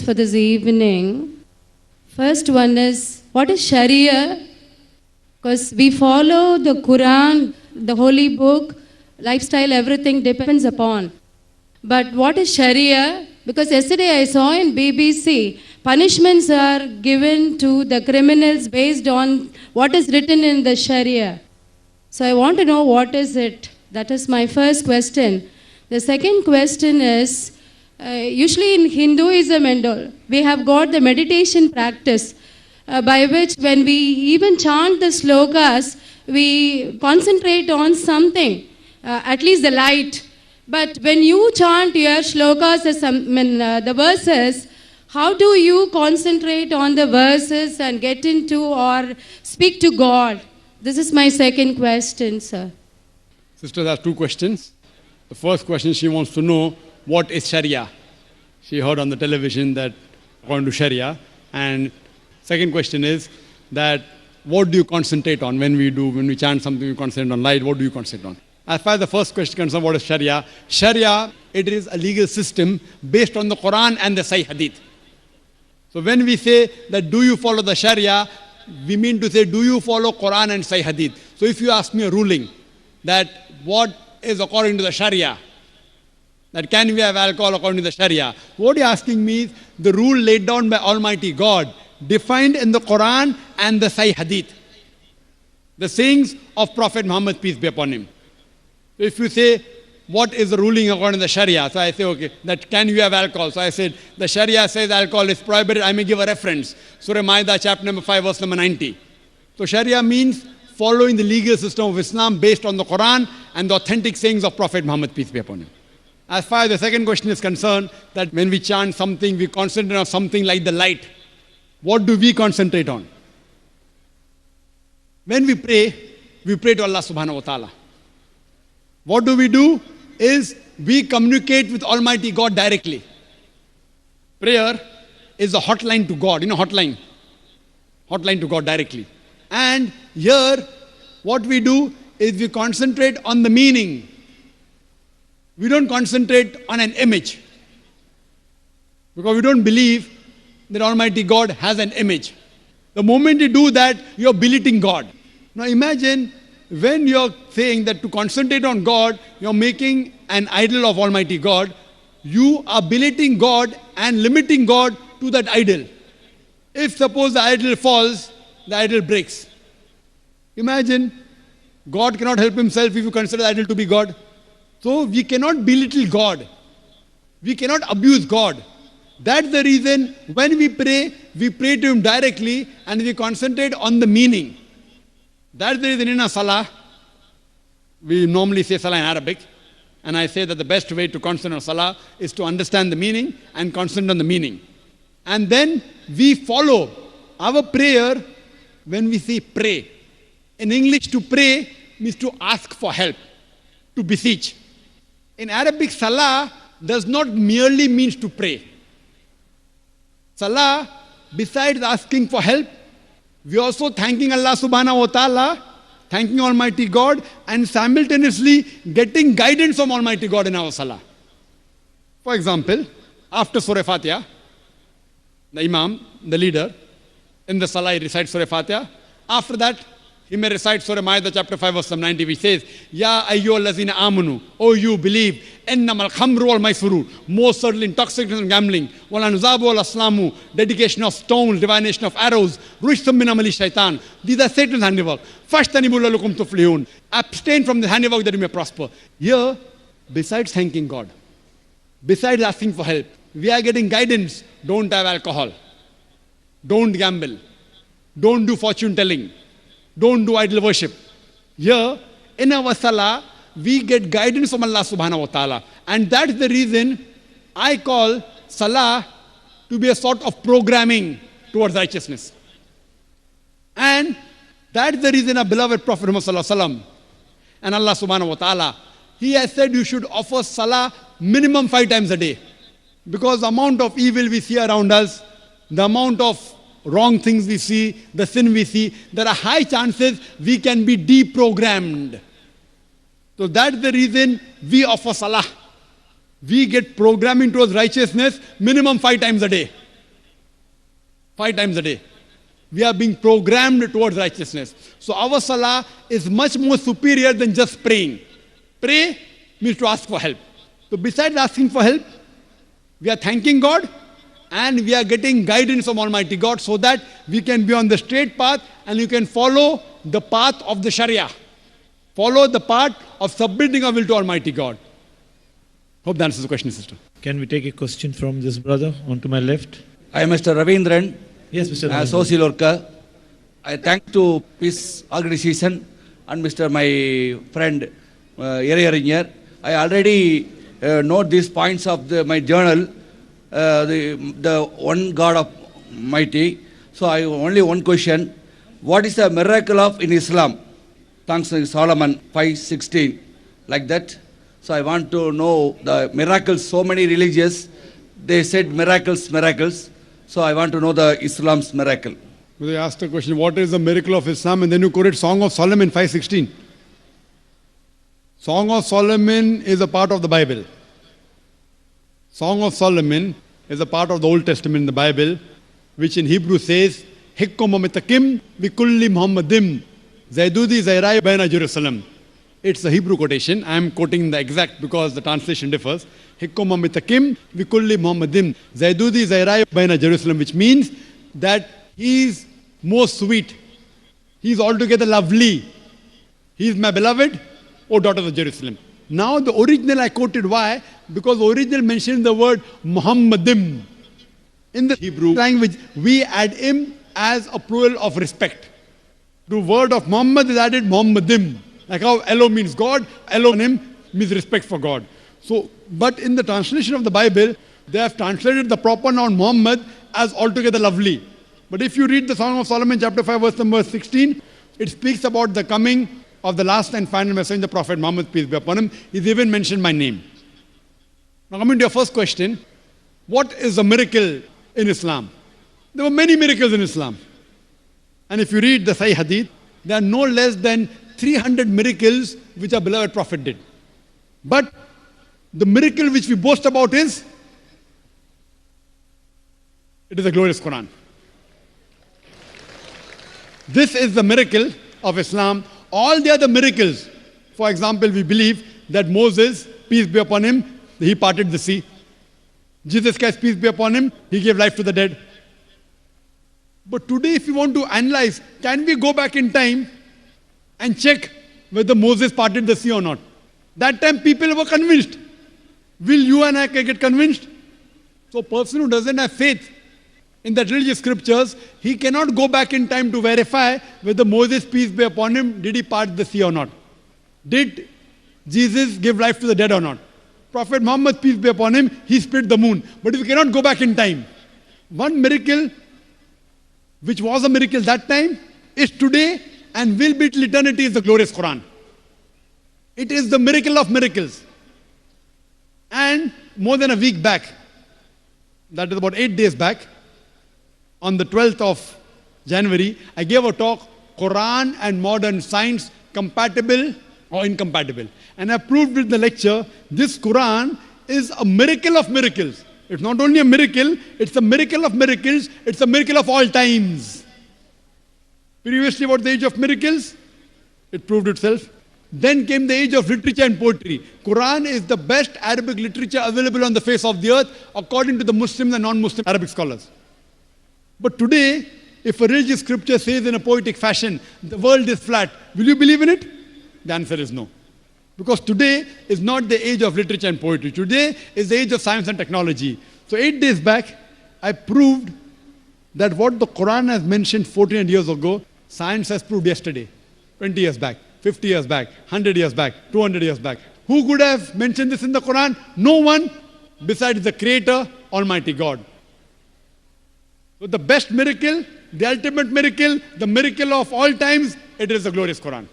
for this evening. First one is, what is Sharia? Because we follow the Quran, the holy book, lifestyle, everything depends upon. But what is Sharia? Because yesterday I saw in BBC, punishments are given to the criminals based on what is written in the Sharia. So I want to know what is it. That is my first question. The second question is, usually in Hinduism and all, we have got the meditation practice by which when we even chant the slokas, we concentrate on something, at least the light. But when you chant your shlokas, the verses, how do you concentrate on the verses and get into or speak to God? This is my second question, sir. Sister has two questions. The first question, she wants to know, what is Sharia? She heard on the television that according to Sharia. And second question is that what do you concentrate on when we chant something, we concentrate on light, what do you concentrate on? As far as the first question concerns, what is Sharia? Sharia, it is a legal system based on the Quran and the Sahih Hadith. So when we say that do you follow the Sharia, we mean to say do you follow Quran and Sahih Hadith. So if you ask me a ruling that what is according to the Sharia, that can we have alcohol according to the Sharia, what you're asking me is the rule laid down by Almighty God, defined in the Quran and the Sahih Hadith. The sayings of Prophet Muhammad, peace be upon him. So if you say, what is the ruling according to the Sharia? So I say, okay, that can you have alcohol? So I said, the Sharia says alcohol is prohibited. I may give a reference. Surah Ma'idah, chapter number 5, verse number 90. So Sharia means following the legal system of Islam based on the Quran and the authentic sayings of Prophet Muhammad, peace be upon him. As far as the second question is concerned, that when we chant something, we concentrate on something like the light. What do we concentrate on? When we pray to Allah subhanahu wa ta'ala. What do? Is we communicate with Almighty God directly. Prayer is a hotline to God, hotline. Hotline to God directly. And here, what we do is we concentrate on the meaning. We don't concentrate on an image. Because we don't believe that Almighty God has an image. The moment you do that, you're belittling God. Now imagine when you're saying that to concentrate on God, you're making an idol of Almighty God, you are belittling God and limiting God to that idol. If suppose the idol falls, the idol breaks. Imagine, God cannot help himself if you consider the idol to be God. So we cannot belittle God. We cannot abuse God. That's the reason when we pray to him directly and we concentrate on the meaning. That's the reason in a salah, we normally say salah in Arabic, and I say that the best way to concentrate on salah is to understand the meaning and concentrate on the meaning. And then we follow our prayer when we say pray. In English, to pray means to ask for help, to beseech. In Arabic, salah does not merely means to pray. Salah, besides asking for help, we are also thanking Allah subhanahu wa ta'ala, thanking Almighty God, and simultaneously getting guidance from Almighty God in our salah. For example, after Surah Fatiha, the Imam, the leader, in the salah he recites Surah Fatiha. After that, he may recite Surah Ma'idah chapter 5 verse 90, which says, Ya ayyuhal lazina amanu, O you believe, innamal khamru wal maisuru, most certainly intoxication and gambling, wal anzabu wal aslamu, dedication of stones, divination of arrows, rushtum min amali shaitan. These are Satan's handiwork. Fashtanibu lalukum tuflihun. Abstain from the handiwork that you may prosper. Here, besides thanking God, besides asking for help, we are getting guidance. Don't have alcohol. Don't gamble. Don't do fortune telling. Don't do idol worship. Here, in our salah, we get guidance from Allah subhanahu wa ta'ala. And that's the reason I call salah to be a sort of programming towards righteousness. And that's the reason our beloved Prophet Muhammad sallallahu alaihi wasallam and Allah subhanahu wa ta'ala, he has said you should offer salah minimum 5 times a day. Because the amount of evil we see around us, the amount of wrong things we see, the sin we see, there are high chances we can be deprogrammed. So that's the reason we offer salah. We get programming towards righteousness minimum 5 times a day. 5 times a day. We are being programmed towards righteousness. So our salah is much more superior than just praying. Pray means to ask for help. So besides asking for help, we are thanking God and we are getting guidance from Almighty God so that we can be on the straight path and you can follow the path of the Sharia. Follow the path of submitting our will to Almighty God. Hope that answers the question, sister. Can we take a question from this brother on to my left? I am Mr. Ravindran, Yes, Mr. Ravindran. social worker. I thank to Peace Organization and Mr. my friend Eringer. I already note these points of my journal, the one God of Mighty. So I only one question. What is the miracle of in Islam? Thanks to Solomon 5:16, like that. So I want to know the miracles. So many religious, they said miracles, miracles. So I want to know the Islam's miracle. They asked the question, what is the miracle of Islam? And then you quoted Song of Solomon 5:16. Song of Solomon is a part of the Bible. Song of Solomon is a part of the Old Testament in the Bible, which in Hebrew says, Hikkum amitakim bikulli Muhammadim Zaidudi Zairai Baina Jerusalem. It's a Hebrew quotation. I am quoting the exact because the translation differs. Hikkum amitakim bikulli Muhammadim Zaidudi Zairai Baina Jerusalem, which means that he is most sweet. He is altogether lovely. He is my beloved, O daughters of Jerusalem. Now the original I quoted, why? Because the original mentioned the word Muhammadim. In the Hebrew language, we add him as a plural of respect. The word of Muhammad is added Muhammadim. Like how Elo means God, Elohim means respect for God. So, but in the translation of the Bible, they have translated the proper noun Muhammad as altogether lovely. But if you read the Song of Solomon chapter 5 verse number 16, it speaks about the coming of the last and final messenger, Prophet Muhammad, peace be upon him. He's even mentioned my name. Now coming to your first question, what is a miracle in Islam? There were many miracles in Islam. And if you read the Sahih Hadith, there are no less than 300 miracles which our beloved Prophet did. But the miracle which we boast about is, it is the glorious Quran. This is the miracle of Islam. All the other miracles, for example, we believe that Moses, peace be upon him, he parted the sea. Jesus Christ, peace be upon him, he gave life to the dead. But today, if you want to analyze, can we go back in time and check whether Moses parted the sea or not? That time people were convinced. Will you and I get convinced? So a person who doesn't have faith in the religious scriptures, he cannot go back in time to verify whether Moses, peace be upon him, did he part the sea or not? Did Jesus give life to the dead or not? Prophet Muhammad, peace be upon him, he split the moon. But if you cannot go back in time, one miracle which was a miracle that time is today and will be till eternity is the glorious Quran. It is the miracle of miracles. And more than a week back, that is about 8 days back, on the 12th of January, I gave a talk, Quran and modern science, compatible or incompatible. And I proved with the lecture, this Quran is a miracle of miracles. It's not only a miracle, it's a miracle of miracles, it's a miracle of all times. Previously, about the age of miracles, it proved itself. Then came the age of literature and poetry. Quran is the best Arabic literature available on the face of the earth, according to the Muslim and non-Muslim Arabic scholars. But today, if a religious scripture says in a poetic fashion, the world is flat, will you believe in it? The answer is no. Because today is not the age of literature and poetry. Today is the age of science and technology. So 8 days back, I proved that what the Quran has mentioned 14 years ago, science has proved yesterday, 20 years back, 50 years back, 100 years back, 200 years back. Who could have mentioned this in the Quran? No one besides the Creator, Almighty God. So the best miracle, the ultimate miracle, the miracle of all times, it is the glorious Quran.